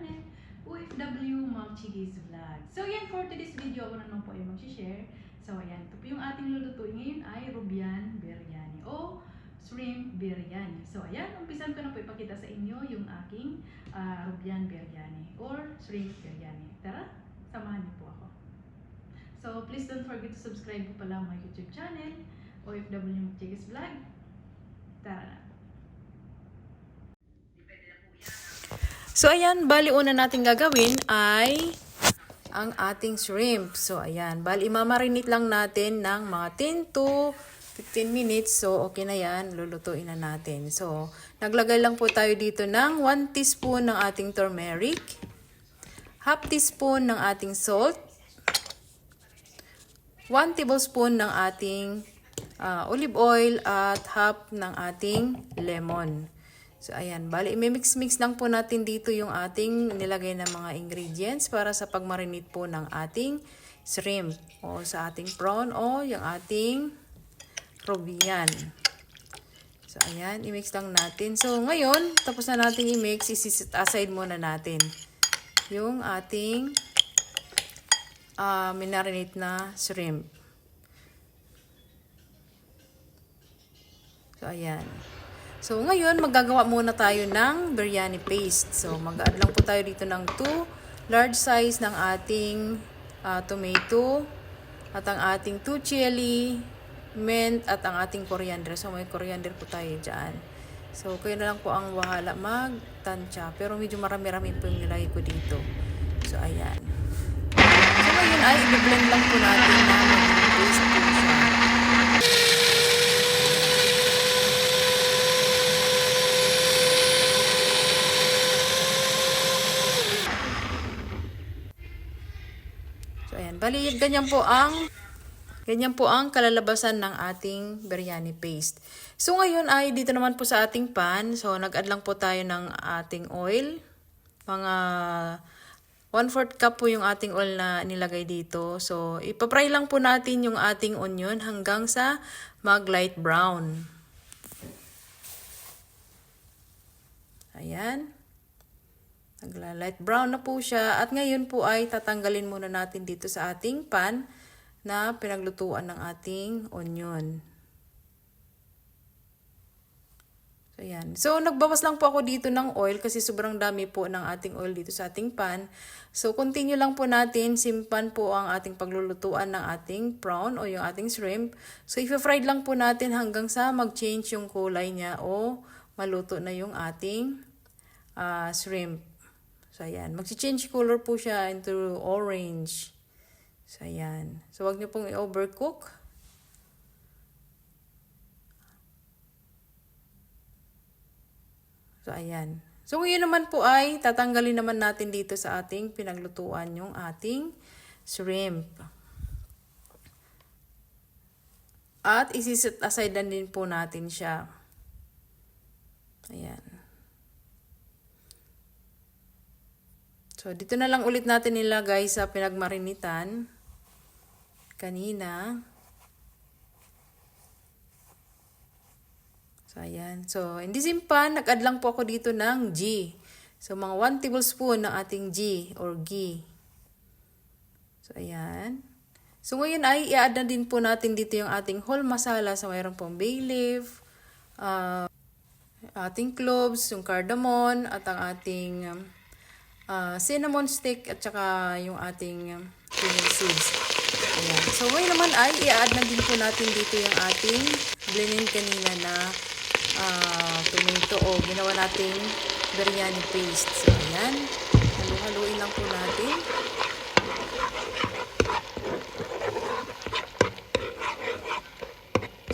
channel, OFW Ma'am Chiggy's Vlog. So yan, for today's video, ako naman po ay mag-share. So ayan, ito po yung ating lulutuin ngayon ay Rubian Biryani o Shrimp Biryani. So ayan, umpisan ko na po ipakita sa inyo yung aking Rubian Biryani or Shrimp Biryani. Tara, samahan niyo po ako. So please don't forget to subscribe po pala my YouTube channel, OFW Ma'am Chiggy's Vlog. Tara na. So ayan, bali una natin gagawin ay ang ating shrimp. So ayan, bali imamarinate lang natin ng mga 10 to 15 minutes. So okay na yan, lulutuin na natin. So naglagay lang po tayo dito ng 1 teaspoon ng ating turmeric, half teaspoon ng ating salt, 1 tablespoon ng ating olive oil at half ng ating lemon. So, ayan. Bali, imimix-mix lang po natin dito yung ating nilagay na mga ingredients para sa pagmarinate po ng ating shrimp o sa ating prawn o yung ating Rubian. So, ayan. I-mix lang natin. So, ngayon, tapos na natin i-mix, isi-set aside muna natin yung ating minarinate na shrimp. So, ayan. So, ngayon, maggagawa muna tayo ng biryani paste. So, mag-add lang po tayo dito ng 2 large size ng ating tomato at ang ating 2 chili, mint at ang ating coriander. So, may coriander po tayo dyan. So, kayo na lang po ang bahala magtansya. Pero medyo marami-rami po yung nilagay ko dito. So, ayan. So, ngayon ay i-blend lang po natin na mag-paste po siya. So, ayan. Bali, ganyan po ang kalalabasan ng ating biryani paste. So, ngayon ay dito naman po sa ating pan. So, nag-add lang po tayo ng ating oil. Mga 1/4 cup po yung ating oil na nilagay dito. So, ipapry lang po natin yung ating onion hanggang sa mag-light brown. Ayan. Nagla-light brown na po siya. At ngayon po ay tatanggalin muna natin dito sa ating pan na pinaglutuan ng ating onion. So, ayan. So, nagbawas lang po ako dito ng oil kasi sobrang dami po ng ating oil dito sa ating pan. So, continue lang po natin. Simpan po ang ating paglulutuan ng ating prawn o yung ating shrimp. So, i-fried lang po natin hanggang sa mag-change yung kulay niya o maluto na yung ating shrimp. So, ayan. Mag-change color po siya into orange. So, ayan. So, wag niyo pong i-overcook. So, ayan. So, ngayon naman po ay tatanggalin naman natin dito sa ating pinaglutuan yung ating shrimp. At isi-set aside na din po natin siya. Ayan. So, dito na lang ulit natin nilagay sa pinagmarinitan kanina. So, ayan. So, in this pan, nag-add lang po ako dito ng ghee. So, mga 1 tablespoon ng ating ghee or ghee. So, ayan. So, ngayon ay i-add na din po natin dito yung ating whole masala. So, mayroon pong bay leaf, ating cloves, yung cardamom, at ang ating cinnamon stick at saka yung ating cumin seeds. Ayan. So, ngayon naman ay i-add na din po natin dito yung ating blending kanina na tomato o ginawa nating biryani paste. So, ayan. Halu-haluin lang po natin.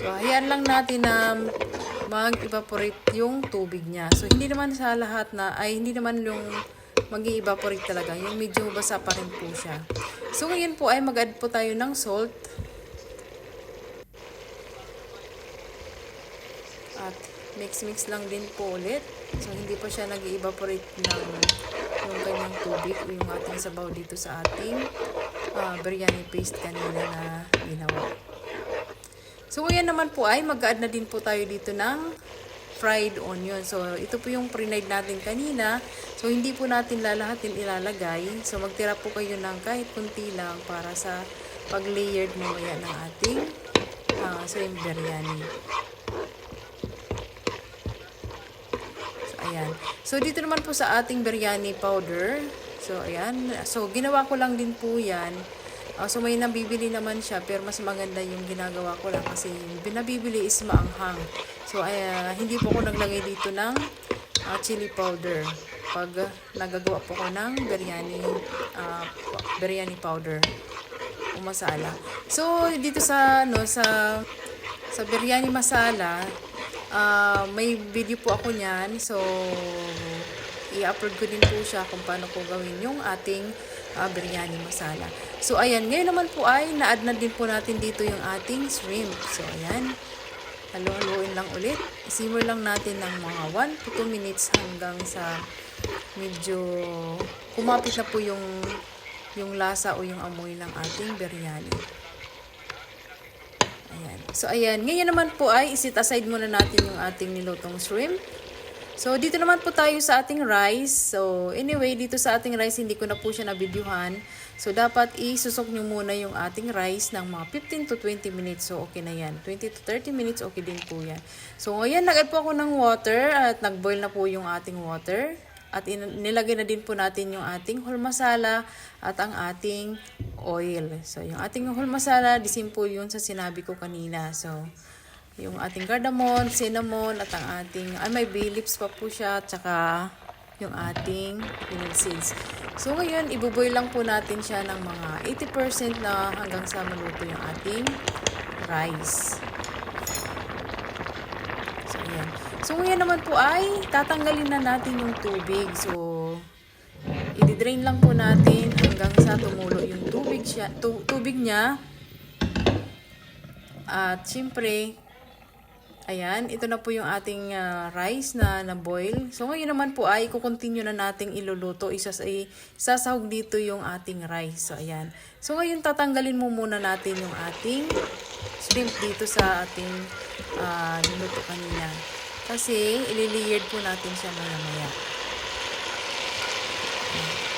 So, hayaan lang natin na mag-evaporate yung tubig niya. So, hindi naman sa lahat na, hindi naman yung mag-i-evaporate talaga. Yung medyo basa pa rin po siya. So, ngayon po ay mag-add po tayo ng salt. At mix-mix lang din po ulit. So, hindi pa siya nag-i-evaporate ng yung kanyang tubig o yung ating sabaw dito sa ating biryani paste kanina na ginawa. So, ngayon naman po ay mag-add na din po tayo dito ng fried onion. So, ito po yung pre-fried natin kanina. So, hindi po natin lalahatin ilalagay. So, magtira po kayo ng kahit kunti lang para sa pag-layered mamaya ng ating shrimp biryani. So, ayan. So, dito naman po sa ating biryani powder. So, ayan. So, ginawa ko lang din po yan. So, may nabibili naman siya, pero mas maganda yung ginagawa ko lang kasi yung binabibili is maanghang. So, hindi po ako naglagay dito ng chili powder pag nagagawa po ko ng biryani powder o masala. So, dito sa biryani masala, may video po ako niyan. So, i-upload ko din po siya kung paano ko gawin yung ating biryani masala. So, ayan. Ngayon naman po ay na-add na din po natin dito yung ating shrimp. So, ayan. Halo-haloin lang ulit. Simmer lang natin ng mga 1 to 2 minutes hanggang sa medyo kumapit na po yung lasa o yung amoy ng ating biryani. Ayan. So, ayan. Ngayon naman po ay isit aside muna natin yung ating nilutong shrimp. So, dito naman po tayo sa ating rice. So, anyway, dito sa ating rice, hindi ko na po siya nabidyuhan. So, dapat isusok nyo muna yung ating rice ng mga 15 to 20 minutes. So, okay na yan. 20 to 30 minutes, okay din po yan. So, ngayon, nag-add po ako ng water at nag-boil na po yung ating water. At nilagay na din po natin yung ating whole masala at ang ating oil. So, yung ating whole masala, the same po yun sa sinabi ko kanina. So, yung ating cardamom, cinnamon, at ang ating, may bay leaves pa po siya, at saka yung ating fennel seeds. So, ngayon, ibuboy lang po natin siya ng mga 80% na hanggang sa maluto yung ating rice. So, ayan. So, ngayon naman po ay tatanggalin na natin yung tubig. So, i-drain lang po natin hanggang sa tumulo yung tubig niya. At, syempre, ayan, ito na po yung ating rice na na-boil. So, ngayon naman po ay kukontinue na nating iluluto. Isasahog dito yung ating rice. So, ayan. So, ngayon tatanggalin mo muna natin yung ating shrimp dito sa ating niluto kanina. Kasi, ililiyered po natin siya maya-maya.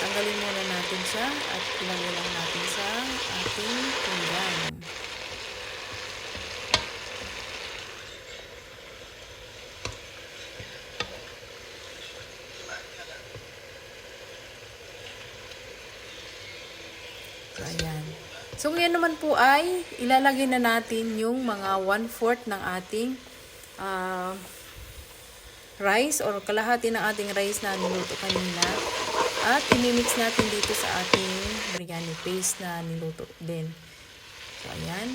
Tanggalin muna natin siya at ilagay lang natin sa ating pinggan. Ayan. So, ngayon naman po ay ilalagay na natin yung mga 1/4 ng ating rice or kalahati ng ating rice na niluto kanina. At imimix natin dito sa ating biryani paste na niluto din. So, ayan.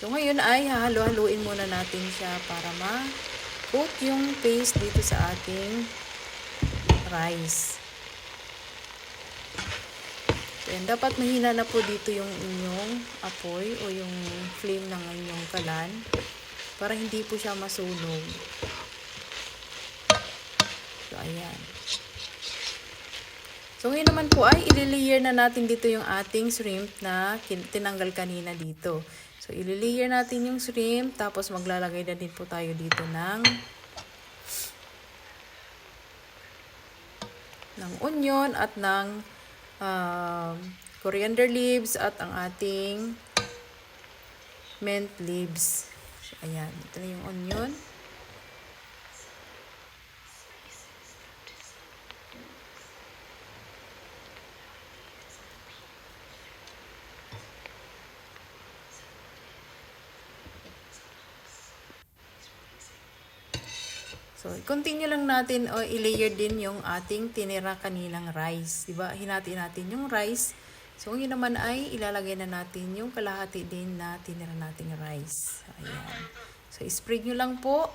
So, ngayon ay hahalo-haluin muna natin siya para ma-coat yung paste dito sa ating rice. And dapat mahina na po dito yung inyong apoy o yung flame ng inyong kalan para hindi po siya masunog. So, ayan. So, ngayon naman po ay i-layer na natin dito yung ating shrimp na tinanggal kanina dito. So, i-layer natin yung shrimp tapos maglalagay na din po tayo dito ng onion at ng coriander leaves at ang ating mint leaves. So, ayan. Ito na yung onion. So, continue lang natin o i-layer din yung ating tinira kaninang rice. Diba? Hinati natin yung rice. So, yun naman ay ilalagay na natin yung kalahati din na tinira nating rice. Ayan. So, spread nyo lang po.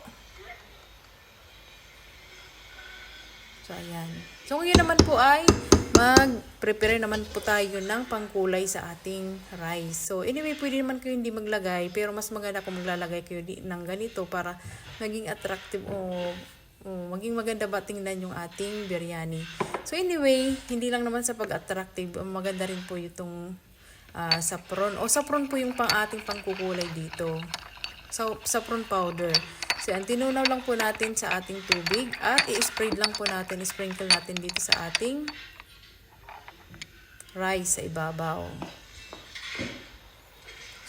So, ayan. So, ngayon naman po ay mag-prepare naman po tayo ng pangkulay sa ating rice. So, anyway, pwede naman kayo hindi maglagay, pero mas maganda kung maglalagay kayo ng ganito para maging attractive o maging maganda ba tingnan yung ating biryani. So, anyway, hindi lang naman sa pag-attractive, maganda rin po itong saffron. O, saffron po yung ating pangkukulay dito. saffron powder. So, ang tinunaw lang po natin sa ating tubig at i-spread lang po natin, sprinkle natin dito sa ating rice sa ibabaw.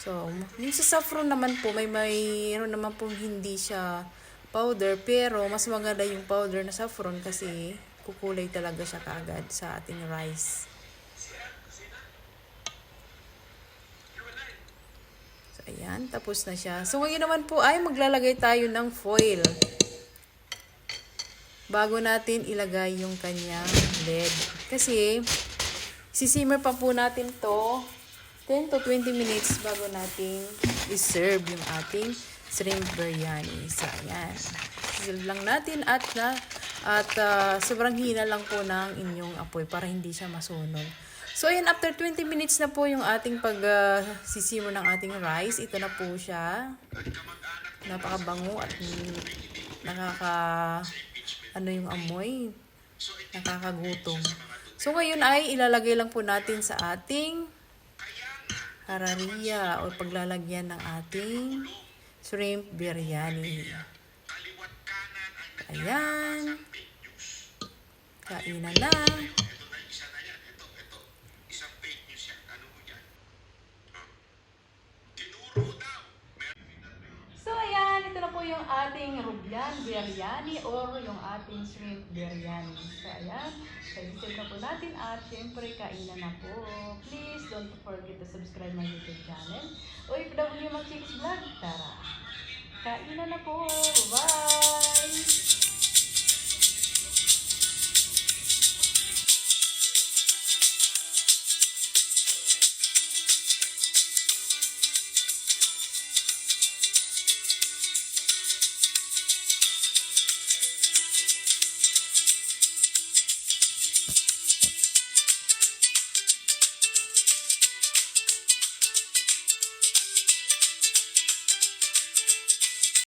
So, yung sa saffron naman po, mayroon naman po hindi siya powder, pero mas maganda yung powder na saffron kasi kukulay talaga siya kaagad sa ating rice. So, ayan, tapos na siya. So, ngayon naman po ay maglalagay tayo ng foil bago natin ilagay yung kanyang lid. Kasi, sisimmer pa po natin to 10 to 20 minutes bago natin i-serve yung ating shrimp biryani. So, ayan. Serve lang natin at sobrang hina lang po ng inyong apoy para hindi siya masunog. So, ayan, after 20 minutes na po yung ating pag-sisimmer ng ating rice. Ito na po siya. Napakabango at yung amoy. Nakakagutom. So, ngayon ay ilalagay lang po natin sa ating harariya o paglalagyan ng ating shrimp biryani. Ayan. Kainan na. So, ayan. Ito na po yung ating Rubian biryani or yung ating shrimp biryani. So, ayan. Pag-isip na po natin at syempre kainan na po. Please don't forget to subscribe my YouTube channel. OFW Mag Chicks Vlog. Tara! Kainan na po! Bye!